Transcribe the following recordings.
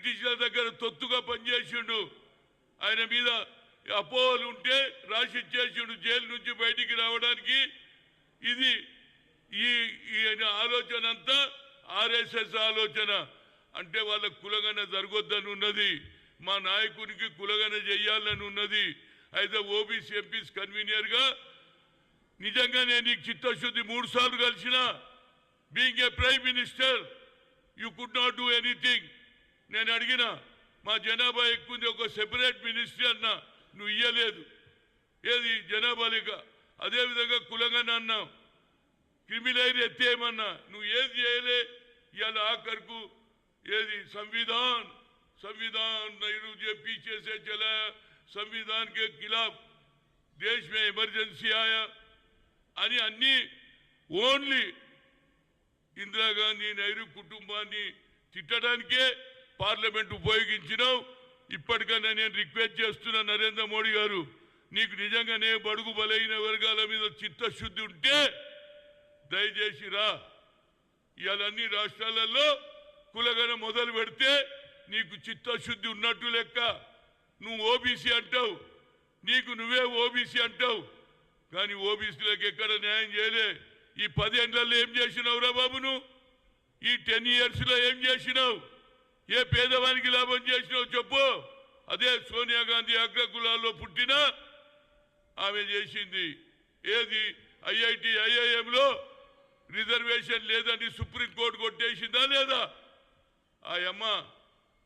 బ్రిటిష్ల దగ్గర తొత్తుగా పనిచేసిండు. ఆయన మీద అపోహలు ఉంటే రాసిచ్చేసిండు జైలు నుంచి బయటికి రావడానికి. ఇది ఈ ఆలోచన అంతా ఆర్ఎస్ఎస్ ఆలోచన. అంటే వాళ్ళ కులగన జరగొద్దని ఉన్నది, మా నాయకునికి కులగన చెయ్యాలని ఉన్నది. అయితే ఓబీసీ ఎంపీస్ కన్వీనియర్గా నిజంగానే నీకు చిత్తశుద్ధి 3 సార్లు కలిసిన. Being a prime minister you could not do anything. నేను అడిగిన మా జనాభా ఎక్కువ ఒక సెపరేట్ మినిస్ట్రీ అన్నా, నువ్వు ఇయ్యలేదు. ఏది జనాభా లేక. అదేవిధంగా కులంగా అన్నావు, క్రిమినల్ ఎత్తేయమన్నా, నువ్వు ఏది చేయలే. ఇవాళ ఆఖరుకు ఏది संविधान नेहरू जे पीछे से चला, संविधान के खिलाफ देश में इमरजेंसी आया అని అన్ని ఓన్లీ ఇందిరాగాంధీ నెహ్రూ కుటుంబాన్ని తిట్టడానికే పార్లమెంట్ ఉపయోగించినావు. ఇప్పటికైనా నేను రిక్వెస్ట్ చేస్తున్నా నరేంద్ర మోడీ గారు, నీకు నిజంగానే బడుగు బలైన వర్గాల మీద చిత్తశుద్ధి ఉంటే దయచేసి రా. ఇవాళ అన్ని రాష్ట్రాలలో కులగన మొదలు పెడితే నీకు చిత్తశుద్ధి ఉన్నట్టు లెక్క. నువ్వు ఓబీసీ అంటావు, నీకు నువ్వే ఓబీసీ అంటావు, కానీ ఓబీసీలకు ఎక్కడ న్యాయం చేయలే. ఈ 10 ఏళ్లలో ఏం చేసినావు రా బాబు? నువ్వు ఈ 10 yearsలో ఏం చేసినావు? ఏ పేదవానికి లాభం చేసినావు చెప్పు. అదే సోనియా గాంధీ అగ్ర కులాల్లో పుట్టిన ఆమె చేసింది. ఏది ఐఐటి ఐఐఎంలో రిజర్వేషన్ లేదని సుప్రీంకోర్టు కొట్టేసిందా లేదా? ఆ అమ్మ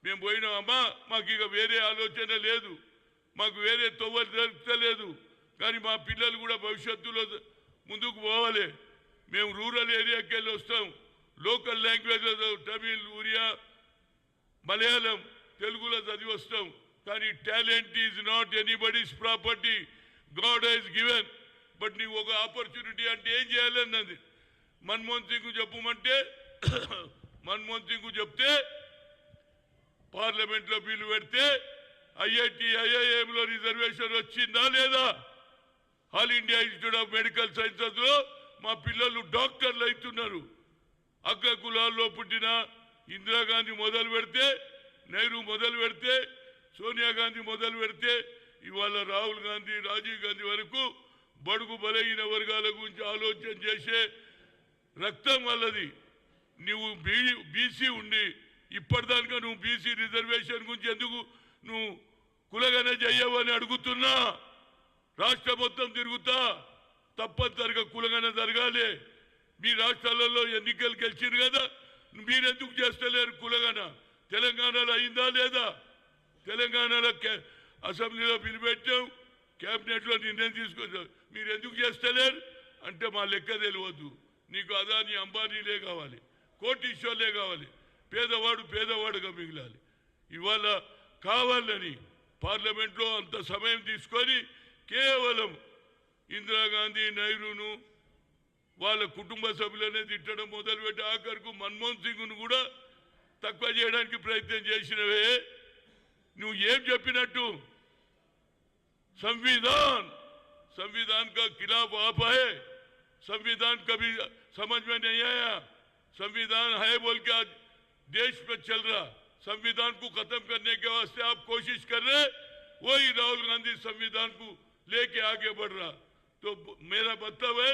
మేము పోయినామమ్మా, మాకు ఇక వేరే ఆలోచన లేదు, మాకు వేరే తొవ్వలు దొరుకుతలేదు, కానీ మా పిల్లలు కూడా భవిష్యత్తులో ముందుకు పోవాలి. మేము రూరల్ ఏరియాకి వెళ్ళి వస్తాం, లోకల్ లాంగ్వేజ్లో తమిళ్, ఒరియా, మలయాళం, తెలుగులో చదివి వస్తాం. కానీ talent is not anybody's property, God has given. But నీవు ఒక ఆపర్చునిటీ అంటే ఏం చేయాలన్నది. మన్మోహన్ సింగ్ చెప్పమంటే మన్మోహన్ సింగ్ చెప్తే పార్లమెంట్లో బిల్లు పెడితే ఐఐటి ఐఐఎంలో రిజర్వేషన్ వచ్చిందా లేదా? All India Institute of Medical సైన్సెస్లో మా పిల్లలు డాక్టర్లు అవుతున్నారు. అగ్ర కులాల్లో పుట్టిన ఇందిరాగాంధీ మొదలు పెడితే, నెహ్రూ మొదలు పెడితే, సోనియా గాంధీ మొదలు పెడితే, ఇవాళ రాహుల్ గాంధీ, రాజీవ్ గాంధీ వరకు బడుగు బలహీన వర్గాల గురించి ఆలోచన చేసే రక్తం వాళ్ళది. నువ్వు బీసీ ఉండి ఇప్పటిదాకా నువ్వు బీసీ రిజర్వేషన్ గురించి ఎందుకు నువ్వు కులగన చెయ్యవని అడుగుతున్నా. రాష్ట్ర మొత్తం తిరుగుతా, తప్పనిసరిగా కులగన జరగాలి. మీ రాష్ట్రాలలో ఎన్నికలు గెలిచింది కదా, మీరెందుకు చేస్తలేరు కులగన? తెలంగాణలో అయిందా లేదా? తెలంగాణలో అసెంబ్లీలో బిల్లు పెట్టాం, క్యాబినెట్లో నిర్ణయం తీసుకొచ్చాం, మీరు ఎందుకు చేస్తలేరు అంటే మా లెక్క తెలియవద్దు. నీకు అదాని అంబానీలే కావాలి, కోటీశ్వర్లే కావాలి, పేదవాడు పేదవాడుగా మిగిలాలి. ఇవాళ కావాలని పార్లమెంట్లో అంత సమయం తీసుకొని కేవలం ఇందిరాగాంధీ, నెహ్రూను వాళ్ళ కుటుంబ సభ్యులనే తిట్టడం మొదలుపెట్టి ఆఖరుకు మన్మోహన్ సింగ్ను కూడా తక్కువ చేయడానికి ప్రయత్నం చేసినవే. నువ్వు ఏం చెప్పినట్టు? संविधान का खिलाफ आप है, संविधान कभी समझ में नहीं आया। संविधान है बोल के आज देश पे चल रहा, संविधान को खत्म करने के वास्ते आप कोशिश कर रहे, वही राहुल गांधी संविधान को लेके आगे बढ़ रहा। तो मेरा मतलब है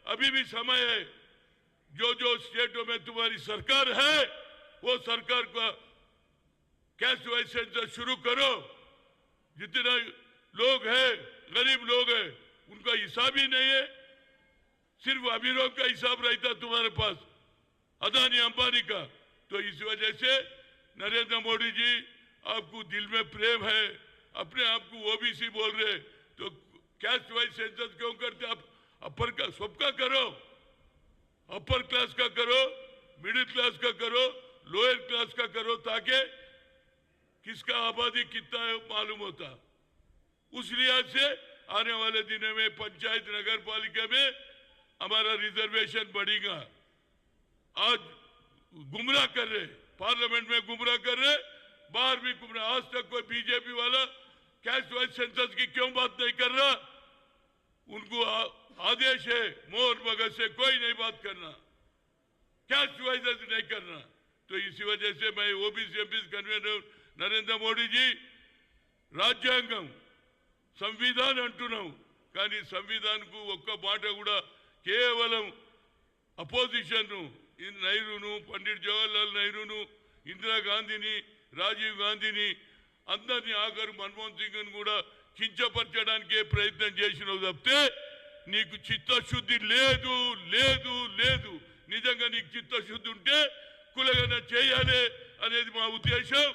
अभी भी समय है, जो जो स्टेटों में तुम्हारी सरकार है वो सरकार का कैश वाइज सेंसस शुरू करो। जितना लोग हैं, गरीब लोग हैं, उनका हिसाब ही नहीं है। सिर्फ अमीरों का हिसाब रहता तुम्हारे पास, अदानी अंबानी का। तो इस वजह से नरेंद्र मोदी जी, आपको दिल में प्रेम है, अपने आप को ओबीसी बोल रहे, तो कैस्ट वाइज सेंसस क्यों करते? आप अपर का सबका करो, अपर क्लास का करो, मिडिल क्लास का करो, लोअर क्लास का करो, ताकि किसका आबादी कितना है मालूम होता। उस लिहाज से आने वाले दिनों में पंचायत नगर पालिका में हमारा रिजर्वेशन बढ़ेगा। आज गुमराह कर रहे, पार्लियामेंट में गुमराह कर रहे, बाहर भी गुमराह। आज तक कोई बीजेपी वाला कैस्ट वाइज सेंसस की क्यों बात नहीं कर रहा? उनको आदेश है मोहन भगत से कोई नहीं बात करना, कैस्ट वाइज नहीं करना। तो इसी वजह से मैं OBC MP convener Narendra Modi ji రాజ్యాంగం సంవిధానం అంటున్నాం కానీ సంవిధానంకు ఒక్క మాట కూడా కేవలం అపోజిషన్ నెహ్రూను పండిట్ జవహర్లాల్ నెహ్రూను ఇందిరాగాంధీని రాజీవ్ గాంధీని అందరినీ ఆఖరు మన్మోహన్ సింగ్ కూడా కించపరచడానికే ప్రయత్నం చేసినావు తప్పితే నీకు చిత్తశుద్ధి లేదు లేదు లేదు నిజంగా నీకు చిత్తశుద్ధి ఉంటే కులగన చేయాలి అనేది మా ఉద్దేశం